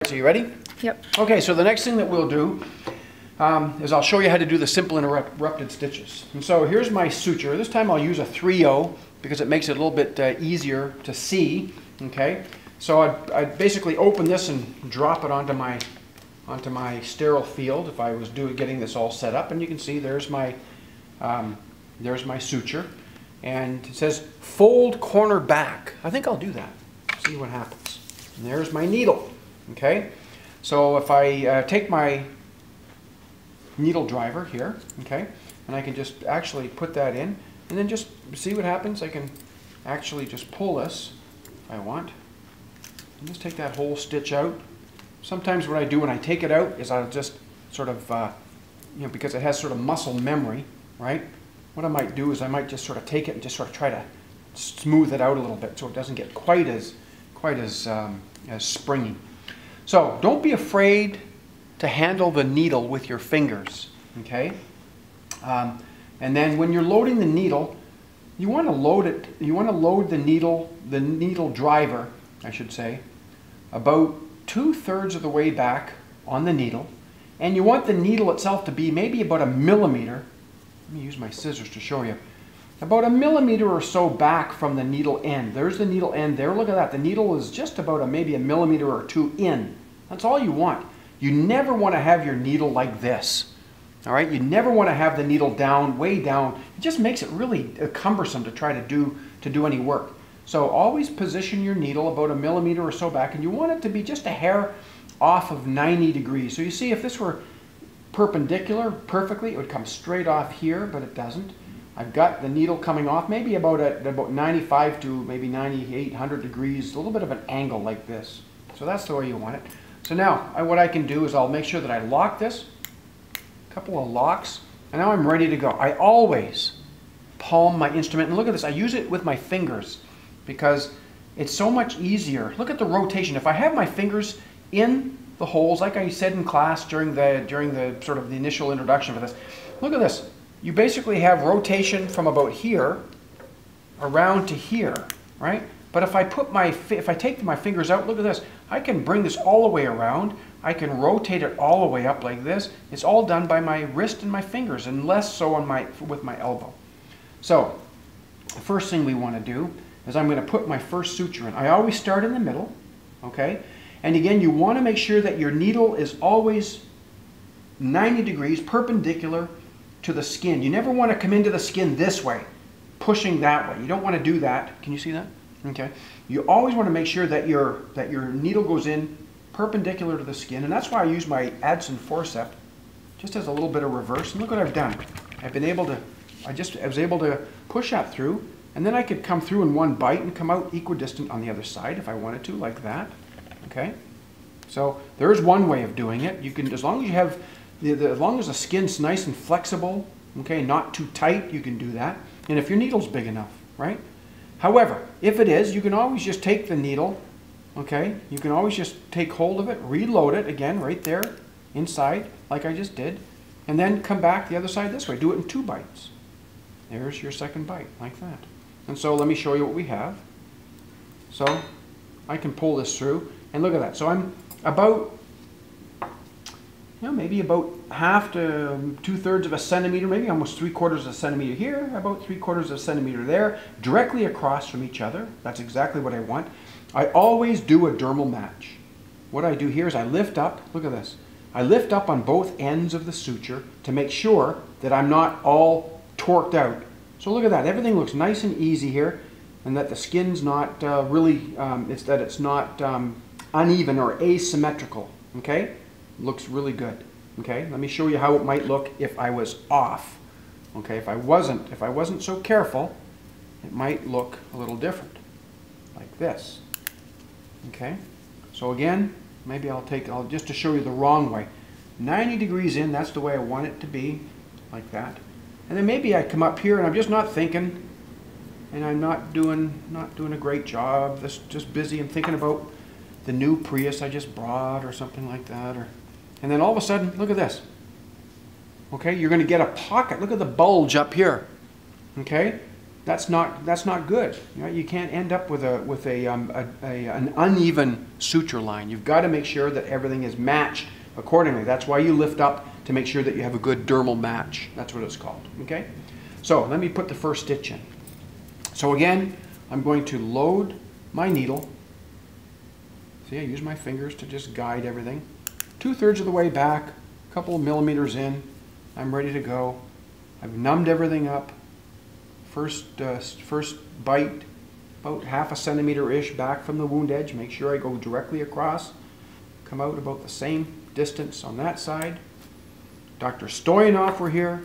So you ready? Yep. Okay, so the next thing that we'll do is I'll show you how to do the simple interrupted stitches. And so here's my suture. This time I'll use a 3/0 because it makes it a little bit easier to see. Okay, so I'd basically open this and drop it onto my sterile field if I was getting this all set up, and you can see there's my suture, and it says fold corner back. I think I'll do that. See what happens. And there's my needle. Okay, so if I take my needle driver here, okay, and I can just actually put that in, and then just see what happens. I can actually just pull this if I want, and just take that whole stitch out. Sometimes what I do when I take it out is I'll just sort of, because it has sort of muscle memory, right? What I might do is I might just sort of take it and just sort of try to smooth it out a little bit so it doesn't get quite as springy. So don't be afraid to handle the needle with your fingers, okay? And then when you're loading the needle, you want to load it. You want to load the needle driver, I should say, about 2/3 of the way back on the needle, and you want the needle itself to be maybe about 1 millimeter. Let me use my scissors to show you. About 1 millimeter or so back from the needle end. There's the needle end there. Look at that. The needle is just about maybe 1 millimeter or 2 in. That's all you want. You never want to have your needle like this. All right? You never want to have the needle down, way down. It just makes it really cumbersome to try to do any work. So always position your needle about 1 millimeter or so back, and you want it to be just a hair off of 90 degrees. So you see, if this were perpendicular perfectly, it would come straight off here, but it doesn't. I've got the needle coming off maybe about 95 to maybe 9800 degrees, a little bit of an angle like this. So that's the way you want it. So now what I can do is I'll make sure that I lock this, a couple of locks, and now I'm ready to go. I always palm my instrument, and look at this, I use it with my fingers because it's so much easier. Look at the rotation. If I have my fingers in the holes, like I said in class during the sort of the initial introduction for this, look at this. You basically have rotation from about here around to here, right? But if I take my fingers out, look at this. I can bring this all the way around. I can rotate it all the way up like this. It's all done by my wrist and my fingers, and less so with my elbow. So the first thing we want to do is I'm going to put my first suture in. I always start in the middle, okay? And again, you want to make sure that your needle is always 90 degrees perpendicular to the skin. You never want to come into the skin this way, pushing that way. You don't want to do that. Can you see that? Okay. You always want to make sure that your needle goes in perpendicular to the skin, and that's why I use my Adson forceps just as a little bit of reverse. And look what I've done. I was able to push that through, and then I could come through in one bite and come out equidistant on the other side if I wanted to, like that. Okay. So there is one way of doing it. You can, as long as you have as long as the skin's nice and flexible, okay, not too tight, you can do that. And if your needle's big enough, right? However, if it is, you can always just take the needle, okay? You can always just take hold of it, reload it again right there inside, like I just did, and then come back the other side this way. Do it in 2 bites. There's your second bite, like that. And so let me show you what we have. So I can pull this through, and look at that. So I'm about, maybe about 1/2 to 2/3 of a centimeter, maybe almost 3/4 of a centimeter here, about 3/4 of a centimeter there, directly across from each other. That's exactly what I want. I always do a dermal match. What I do here is I lift up, look at this. I lift up on both ends of the suture to make sure that I'm not all torqued out. So look at that, everything looks nice and easy here, and that the skin's not it's not uneven or asymmetrical, okay? Looks really good. Okay, let me show you how it might look if I was off. Okay, if I wasn't so careful, it might look a little different, like this. Okay, so again, maybe I'll just to show you the wrong way. 90 degrees in, that's the way I want it to be, like that. And then maybe I come up here and I'm just not thinking, and I'm not doing a great job. Just busy. I'm thinking about the new Prius I just brought or something like that, and then all of a sudden, look at this. Okay, you're going to get a pocket. Look at the bulge up here. Okay, that's not good. You know, you can't end up with an uneven suture line. You've got to make sure that everything is matched accordingly. That's why you lift up, to make sure that you have a good dermal match. That's what it's called. Okay. So let me put the first stitch in. So again, I'm going to load my needle. See, I use my fingers to just guide everything. 2/3 of the way back, a couple of millimeters in, I'm ready to go. I've numbed everything up. First bite, about 1/2 centimeter-ish back from the wound edge. Make sure I go directly across. Come out about the same distance on that side. Dr. Stoyanov were here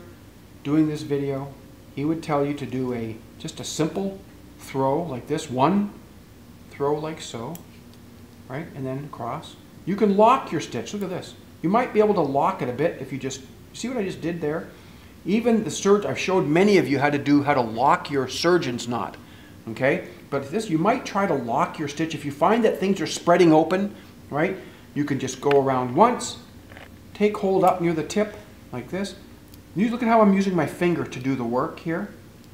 doing this video. He would tell you to do just a simple throw like this. One throw like so, right? And then across. You can lock your stitch. Look at this. You might be able to lock it a bit if you just, see what I just did there? Even the surgeon, I've showed many of you how to lock your surgeon's knot, okay? But this, you might try to lock your stitch. If you find that things are spreading open, right? You can just go around once, take hold up near the tip like this. You look at how I'm using my finger to do the work here,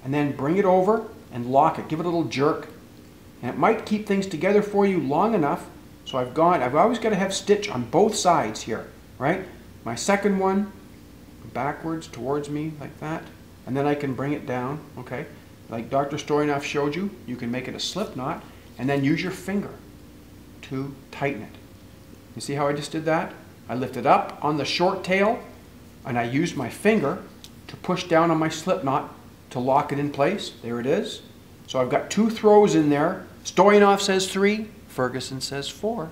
and then bring it over and lock it. Give it a little jerk, and it might keep things together for you long enough. So I've always got to have stitch on both sides here, right? My second one, backwards towards me like that, and then I can bring it down, okay? Like Dr. Stoyanov showed you, you can make it a slip knot, and then use your finger to tighten it. You see how I just did that? I lifted up on the short tail, and I used my finger to push down on my slip knot to lock it in place. There it is. So I've got 2 throws in there. Stoyanov says 3, Ferguson says 4,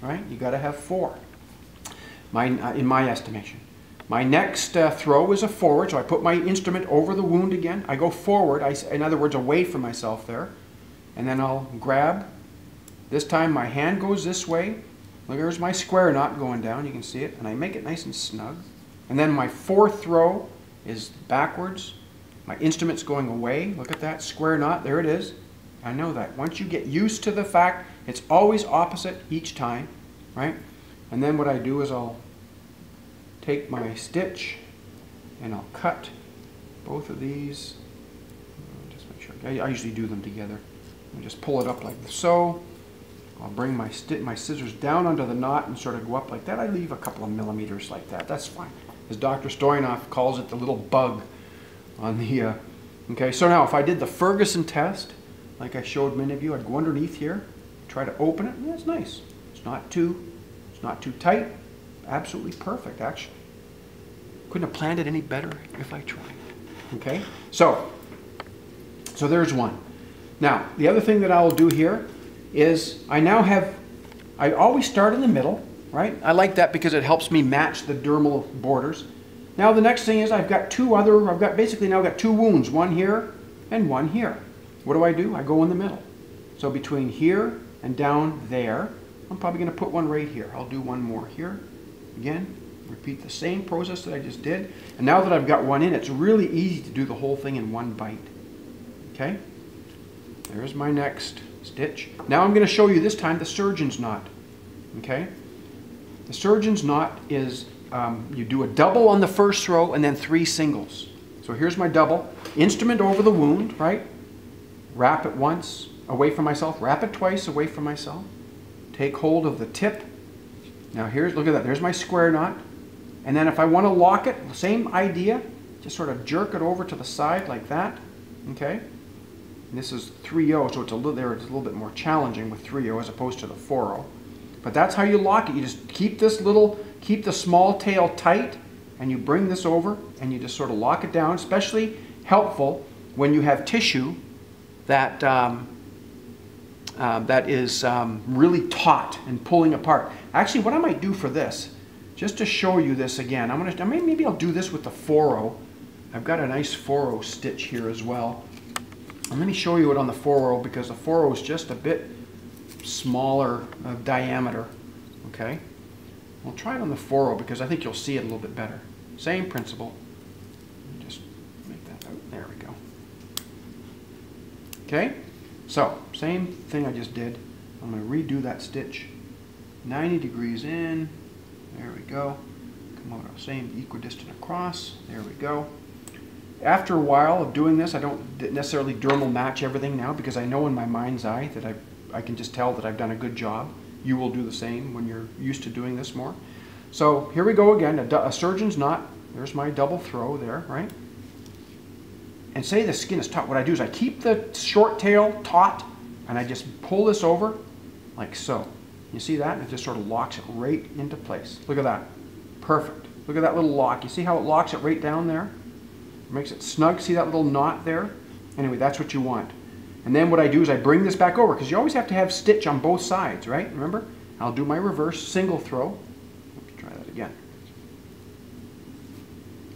right? You got to have 4, in my estimation. My next throw is a forward, so I put my instrument over the wound again. I go forward, in other words, away from myself there. And then I'll grab. This time my hand goes this way. Look, there's my square knot going down. You can see it. And I make it nice and snug. And then my 4th throw is backwards. My instrument's going away. Look at that square knot. There it is. I know that. Once you get used to the fact it's always opposite each time, right? And then what I do is I'll take my stitch and I'll cut both of these. Just make sure. I usually do them together. I just pull it up like so. I'll bring my scissors down under the knot and sort of go up like that. I leave a couple of millimeters like that. That's fine. As Dr. Stoyanov calls it, the little bug on the. Okay, so now if I did the Ferguson test, like I showed many of you, I'd go underneath here, try to open it. Yeah, it's nice. It's not too tight. Absolutely perfect, actually. Couldn't have planned it any better if I tried. Okay, so there's one. Now, the other thing that I will do here is I always start in the middle, right? I like that because it helps me match the dermal borders. Now the next thing is I've basically now got 2 wounds, one here and one here. What do? I go in the middle. So between here and down there, I'm probably going to put one right here. I'll do one more here. Again, repeat the same process that I just did. And now that I've got one in, it's really easy to do the whole thing in one bite. Okay? There's my next stitch. Now I'm going to show you this time the surgeon's knot. Okay? The surgeon's knot is you do a double on the first throw and then 3 singles. So here's my double. Instrument over the wound, right? Wrap it once away from myself. Wrap it twice away from myself. Take hold of the tip. Now look at that. There's my square knot. And then if I want to lock it, same idea. Just sort of jerk it over to the side like that. Okay? And this is 3/0, so it's a little bit more challenging with 3/0 as opposed to the 4/0. But that's how you lock it. You just keep the small tail tight, and you bring this over, and you just sort of lock it down. Especially helpful when you have tissue that that is really taut and pulling apart. Actually, what I might do for this, just to show you this again, maybe I'll do this with the 4/0. I've got a nice 4/0 stitch here as well. And let me show you it on the 4/0 because the 4/0 is just a bit smaller diameter. Okay, I'll try it on the 4/0 because I think you'll see it a little bit better. Same principle. Just make that out. There we go. Okay, so same thing I just did. I'm going to redo that stitch. 90 degrees in. There we go. Come out same equidistant across. There we go. after a while of doing this, I don't necessarily dermal match everything now because I know in my mind's eye that I can just tell that I've done a good job. You will do the same when you're used to doing this more. So here we go again, a surgeon's knot. There's my double throw there, right? And say the skin is taut. What I do is I keep the short tail taut and I just pull this over like so. You see that? And it just sort of locks it right into place. Look at that. Perfect. Look at that little lock. You see how it locks it right down there? It makes it snug. See that little knot there? Anyway, that's what you want. And then what I do is I bring this back over because you always have to have stitch on both sides, right? Remember? I'll do my reverse single throw. Let's try that again.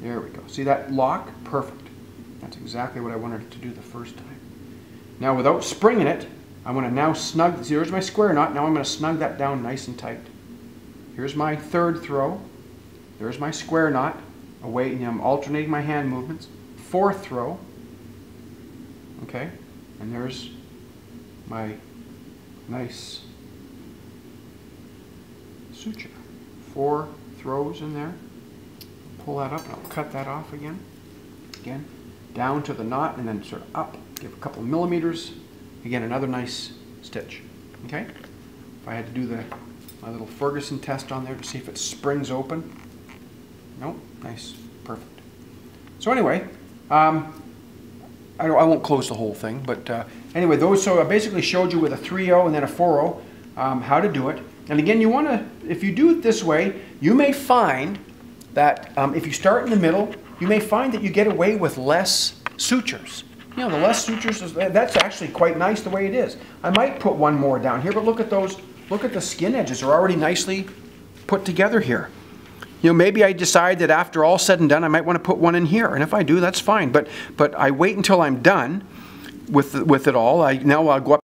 There we go. See that lock? Perfect. That's exactly what I wanted to do the first time. Now without springing it, I want to now snug, see, here's my square knot. Now I'm going to snug that down nice and tight. Here's my third throw. There's my square knot. Away, and I'm alternating my hand movements. Fourth throw. Okay, and there's my nice suture. 4 throws in there. Pull that up and I'll cut that off again. Again, down to the knot and then sort of up. Give a couple of millimeters. Again, another nice stitch. Okay? If I had to do my little Ferguson test on there to see if it springs open. Nope. Nice. Perfect. So anyway, I won't close the whole thing, but anyway, so I basically showed you with a 3-0 and then a 4-0 how to do it. And again, you want to, if you do it this way, you may find that if you start in the middle, you may find that you get away with less sutures. You know, the less sutures, that's actually quite nice the way it is. I might put one more down here, but look at those, look at the skin edges. They're already nicely put together here. You know, maybe I decide that after all said and done, I might want to put one in here. And if I do, that's fine. But I wait until I'm done with it all. Now I'll go up